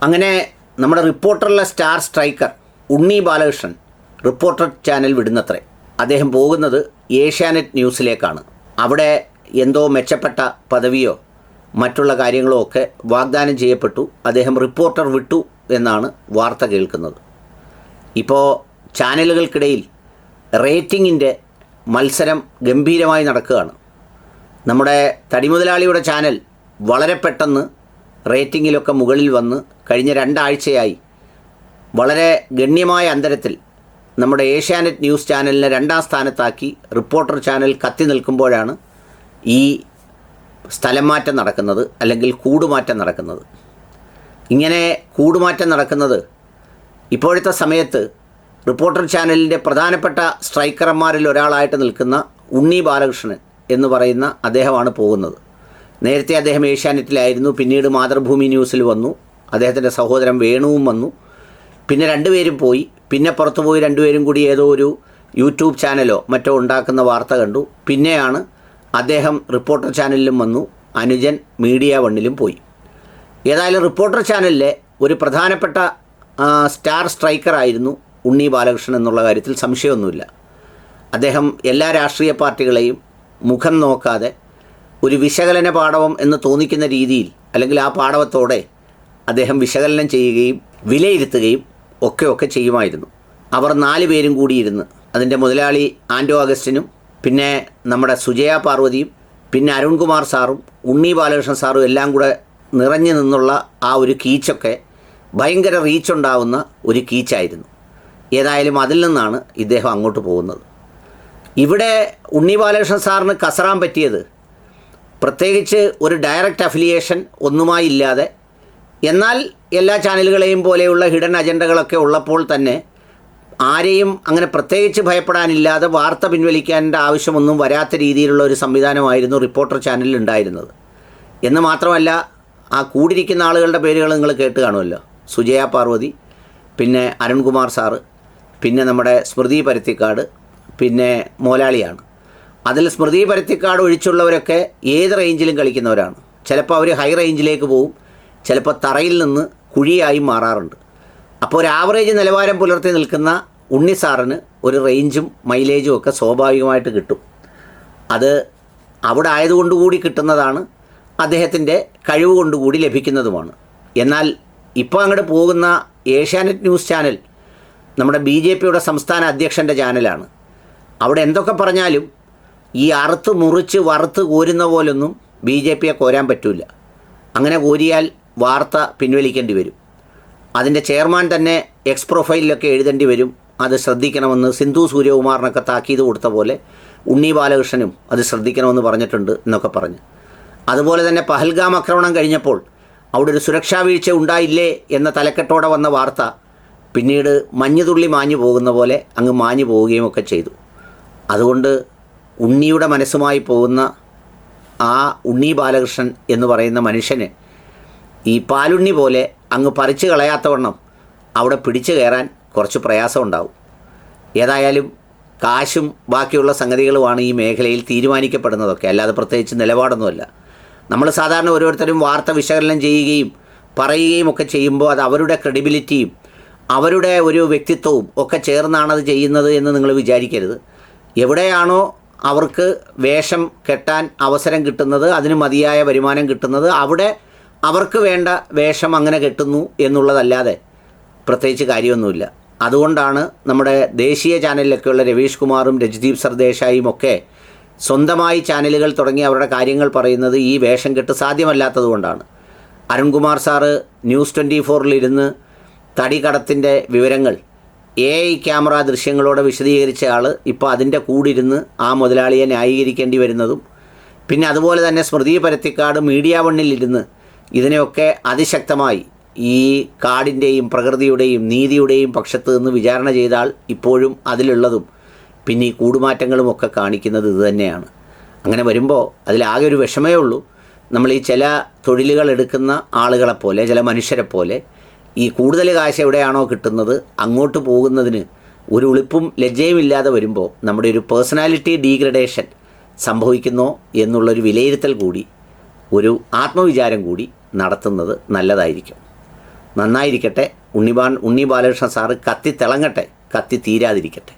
അങ്ങനെ നമ്മുടെ റിപ്പോർട്ടറിലെ star striker ഉണ്ണി Balakrishnan reporter channel വിടുന്നത്രേ. അദ്ദേഹം പോകുന്നത് ഏഷ്യാനെറ്റ് ന്യൂസിലേക്കാണ്. അവിടെ എന്തോ മെച്ചപ്പെട്ട പദവിയോ മറ്റുള്ള കാര്യങ്ങളോ ഒക്കെ വാഗ്ദാനം ചെയ്യപ്പെട്ടു. അദ്ദേഹം റിപ്പോർട്ടർ വിട്ടു എന്നാണ് വാർത്ത കേൾക്കുന്നത്. ഇപ്പോൾ ചാനലുകൾക്കിടയിൽ റേറ്റിങ്ങിൻ്റെ മത്സരം ഗംഭീരമായി നടക്കുകയാണ്. നമ്മുടെ തടിമുതലാളിയുടെ ചാനൽ വളരെ പെട്ടെന്ന് റേറ്റിങ്ങിലൊക്കെ മുകളിൽ വന്ന് കഴിഞ്ഞ 2 ആഴ്ചയായി വളരെ ഗണ്യമായ അന്തരത്തിൽ നമ്മുടെ ഏഷ്യാനെറ്റ് ന്യൂസ് ചാനലിനെ 2ാം സ്ഥാനത്താക്കി റിപ്പോർട്ടർ ചാനൽ കത്തി നിൽക്കുമ്പോഴാണ് ഈ സ്ഥലം മാറ്റം നടക്കുന്നത്, അല്ലെങ്കിൽ കൂടുമാറ്റം നടക്കുന്നത്. ഇങ്ങനെ കൂടുമാറ്റം നടക്കുന്നത് ഇപ്പോഴത്തെ സമയത്ത് റിപ്പോർട്ടർ ചാനലിൻ്റെ പ്രധാനപ്പെട്ട സ്ട്രൈക്കർമാരിൽ ഒരാളായിട്ട് നിൽക്കുന്ന ഉണ്ണി ബാലകൃഷ്ണൻ എന്ന് പറയുന്ന അദ്ദേഹമാണ് പോകുന്നത്. നേരത്തെ അദ്ദേഹം ഏഷ്യാനെറ്റിലായിരുന്നു, പിന്നീട് മാതൃഭൂമി ന്യൂസിൽ വന്നു, അദ്ദേഹത്തിൻ്റെ സഹോദരൻ വേണുവും വന്നു, പിന്നെ 2 പേരും പോയി, പിന്നെ പുറത്തു പോയി 2 പേരും കൂടി ഏതോ ഒരു യൂട്യൂബ് ചാനലോ മറ്റോ ഉണ്ടാക്കുന്ന വാർത്ത കണ്ടു. പിന്നെയാണ് അദ്ദേഹം റിപ്പോർട്ടർ ചാനലിലും വന്നു, അനുജൻ മീഡിയ വണ്ണിലും പോയി. ഏതായാലും റിപ്പോർട്ടർ ചാനലിലെ ഒരു പ്രധാനപ്പെട്ട സ്റ്റാർ സ്ട്രൈക്കറായിരുന്നു ഉണ്ണി ബാലകൃഷ്ണൻ എന്നുള്ള കാര്യത്തിൽ സംശയമൊന്നുമില്ല. അദ്ദേഹം എല്ലാ രാഷ്ട്രീയ പാർട്ടികളെയും മുഖം നോക്കാതെ ഒരു വിശകലന പാടവം എന്ന് തോന്നിക്കുന്ന രീതിയിൽ, അല്ലെങ്കിൽ ആ പാടവത്തോടെ അദ്ദേഹം വിശകലനം ചെയ്യുകയും വിലയിരുത്തുകയും ഒക്കെ ചെയ്യുമായിരുന്നു. അവർ 4 പേരും കൂടിയിരുന്ന്, അതിൻ്റെ മുതലാളി ആൻഡോ അഗസ്റ്റിനും പിന്നെ നമ്മുടെ സുജയ പാർവതിയും പിന്നെ അരുൺകുമാർ സാറും ഉണ്ണി ബാലകൃഷ്ണൻ സാറും എല്ലാം കൂടെ നിറഞ്ഞു നിന്നുള്ള ആ ഒരു കീച്ചൊക്കെ ഭയങ്കര റീച്ചുണ്ടാവുന്ന ഒരു കീച്ചായിരുന്നു. ഏതായാലും അതിൽ നിന്നാണ് ഇദ്ദേഹം അങ്ങോട്ട് പോകുന്നത്. ഇവിടെ ഉണ്ണി ബാലകൃഷ്ണൻ സാറിന് കസറാൻ പറ്റിയത് പ്രത്യേകിച്ച് ഒരു ഡയറക്റ്റ് അഫിലിയേഷൻ ഒന്നുമായി ഇല്ലാതെ, എന്നാൽ എല്ലാ ചാനലുകളെയും പോലെയുള്ള ഹിഡൻ അജണ്ടകളൊക്കെ ഉള്ളപ്പോൾ തന്നെ ആരെയും അങ്ങനെ പ്രത്യേകിച്ച് ഭയപ്പെടാനില്ലാതെ വാർത്ത പിൻവലിക്കേണ്ട ആവശ്യമൊന്നും വരാത്ത രീതിയിലുള്ള ഒരു സംവിധാനമായിരുന്നു റിപ്പോർട്ടർ ചാനലിൽ ഉണ്ടായിരുന്നത്. എന്ന് മാത്രമല്ല, ആ കൂടിയിരിക്കുന്ന ആളുകളുടെ പേരുകൾ നിങ്ങൾ കേട്ട് കാണുമല്ലോ. സുജയ പാർവതി, പിന്നെ അരുൺകുമാർ സാറ്, പിന്നെ നമ്മുടെ സ്മൃതി പരുത്തിക്കാട്, പിന്നെ മോലാളിയാണ്. അതിൽ സ്മൃതി പരുത്തിക്കാട് ഒഴിച്ചുള്ളവരൊക്കെ ഏത് റേഞ്ചിലും കളിക്കുന്നവരാണ്. ചിലപ്പോൾ അവർ ഹൈ റേഞ്ചിലേക്ക് പോവും, ചിലപ്പോൾ തറയിൽ നിന്ന് കുഴിയായി മാറാറുണ്ട്. അപ്പോൾ ഒരു ആവറേജ് നിലവാരം പുലർത്തി നിൽക്കുന്ന ഉണ്ണി സാറിന് ഒരു റേഞ്ചും മൈലേജും ഒക്കെ സ്വാഭാവികമായിട്ട് കിട്ടും. അത് അവിടെ ആയതുകൊണ്ടുകൂടി കിട്ടുന്നതാണ്, അദ്ദേഹത്തിൻ്റെ കഴിവ് കൊണ്ടുകൂടി ലഭിക്കുന്നതുമാണ്. എന്നാൽ ഇപ്പോൾ അങ്ങോട്ട് പോകുന്ന ഏഷ്യാനെറ്റ് ന്യൂസ് ചാനൽ നമ്മുടെ BJPയുടെ സംസ്ഥാന അധ്യക്ഷൻ്റെ ചാനലാണ്. അവിടെ എന്തൊക്കെ പറഞ്ഞാലും ഈ അറുത്ത് മുറിച്ച് വറുത്ത് കോരുന്ന പോലൊന്നും BJPയെ കോരാൻ പറ്റില്ല. അങ്ങനെ കോരിയാൽ വാർത്ത പിൻവലിക്കേണ്ടി വരും. അതിൻ്റെ ചെയർമാൻ തന്നെ എക്സ് പ്രൊഫൈലിലൊക്കെ എഴുതേണ്ടി വരും. അത് ശ്രദ്ധിക്കണമെന്ന് സിന്ധു സൂര്യകുമാറിനൊക്കെ താക്കീത് കൊടുത്ത പോലെ ഉണ്ണി ബാലകൃഷ്ണനും അത് ശ്രദ്ധിക്കണമെന്ന് പറഞ്ഞിട്ടുണ്ട് എന്നൊക്കെ പറഞ്ഞ്. അതുപോലെ തന്നെ പഹൽഗാം ആക്രമണം കഴിഞ്ഞപ്പോൾ അവിടെ ഒരു സുരക്ഷാ വീഴ്ച ഉണ്ടായില്ലേ എന്ന തലക്കെട്ടോടെ വന്ന വാർത്ത പിന്നീട് മഞ്ഞുതുള്ളി മാഞ്ഞു പോകുന്ന പോലെ അങ്ങ് മാഞ്ഞു പോവുകയും ഒക്കെ ചെയ്തു. അതുകൊണ്ട് ഉണ്ണിയുടെ മനസ്സുമായി പോകുന്ന ആ ഉണ്ണി ബാലകൃഷ്ണൻ എന്ന് പറയുന്ന മനുഷ്യന് ഈ പാലുണ്ണി പോലെ അങ്ങ് പറിച്ചു കളയാത്തവണ്ണം അവിടെ പിടിച്ചു കയറാൻ കുറച്ച് പ്രയാസം ഉണ്ടാവും. ഏതായാലും കാശും ബാക്കിയുള്ള സംഗതികളുമാണ് ഈ മേഖലയിൽ തീരുമാനിക്കപ്പെടുന്നതൊക്കെ, അല്ലാതെ പ്രത്യേകിച്ച് നിലപാടൊന്നുമല്ല. നമ്മൾ സാധാരണ ഓരോരുത്തരും വാർത്ത വിശകലനം ചെയ്യുകയും പറയുകയും ഒക്കെ ചെയ്യുമ്പോൾ അത് അവരുടെ ക്രെഡിബിലിറ്റിയും അവരുടെ ഒരു വ്യക്തിത്വവും ഒക്കെ ചേർന്നാണത് ചെയ്യുന്നത് എന്ന് നിങ്ങൾ വിചാരിക്കരുത്. എവിടെയാണോ അവർക്ക് വേഷം കെട്ടാൻ അവസരം കിട്ടുന്നത്, അതിന് മതിയായ വരുമാനം കിട്ടുന്നത്, അവിടെ അവർക്ക് വേണ്ട വേഷം അങ്ങനെ കെട്ടുന്നു എന്നുള്ളതല്ലാതെ പ്രത്യേകിച്ച് കാര്യമൊന്നുമില്ല. അതുകൊണ്ടാണ് നമ്മുടെ ദേശീയ ചാനലിലൊക്കെയുള്ള രവീഷ് കുമാറും രജ്ദീപ് സർദേശായും ഒക്കെ സ്വന്തമായി ചാനലുകൾ തുടങ്ങി അവരുടെ കാര്യങ്ങൾ പറയുന്നത് ഈ വേഷം കെട്ട് സാധ്യമല്ലാത്തതുകൊണ്ടാണ്. അരുൺകുമാർ സാറ് ന്യൂസ് 24-ലിരുന്ന് തടികടത്തിൻ്റെ വിവരങ്ങൾ AI ക്യാമറ ദൃശ്യങ്ങളോടെ വിശദീകരിച്ച ആൾ ഇപ്പോൾ അതിൻ്റെ കൂടിരുന്ന് ആ മുതലാളിയെ ന്യായീകരിക്കേണ്ടി വരുന്നതും, പിന്നെ അതുപോലെ തന്നെ സ്മൃതി പരുത്തിക്കാട് മീഡിയ വണ്ണിലിരുന്ന് ഇതിനെയൊക്കെ അതിശക്തമായി ഈ കാടിൻ്റെയും പ്രകൃതിയുടെയും നീതിയുടെയും പക്ഷത്ത് നിന്ന് വിചാരണ ചെയ്താൽ ഇപ്പോഴും അതിലുള്ളതും പിന്നെ ഈ കൂടുമാറ്റങ്ങളും ഒക്കെ കാണിക്കുന്നത് ഇത് തന്നെയാണ്. അങ്ങനെ വരുമ്പോൾ അതിലാകെ ഒരു വിഷമേ ഉള്ളൂ. നമ്മൾ ഈ ചില തൊഴിലുകൾ എടുക്കുന്ന ആളുകളെപ്പോലെ, ചില മനുഷ്യരെപ്പോലെ ഈ കൂടുതൽ കാശ് എവിടെയാണോ കിട്ടുന്നത് അങ്ങോട്ട് പോകുന്നതിന് ഒരു ഉളിപ്പും ലജ്ജയും ഇല്ലാതെ വരുമ്പോൾ നമ്മുടെ ഒരു പേഴ്സണാലിറ്റി ഡീഗ്രഡേഷൻ സംഭവിക്കുന്നോ എന്നുള്ളൊരു വിലയിരുത്തൽ കൂടി, ഒരു ആത്മവിചാരം കൂടി നടത്തുന്നത് നല്ലതായിരിക്കും. നന്നായിരിക്കട്ടെ. ഉണ്ണി ബാലകൃഷ്ണൻ സാറ് കത്തി തിളങ്ങട്ടെ, കത്തി തീരാതിരിക്കട്ടെ.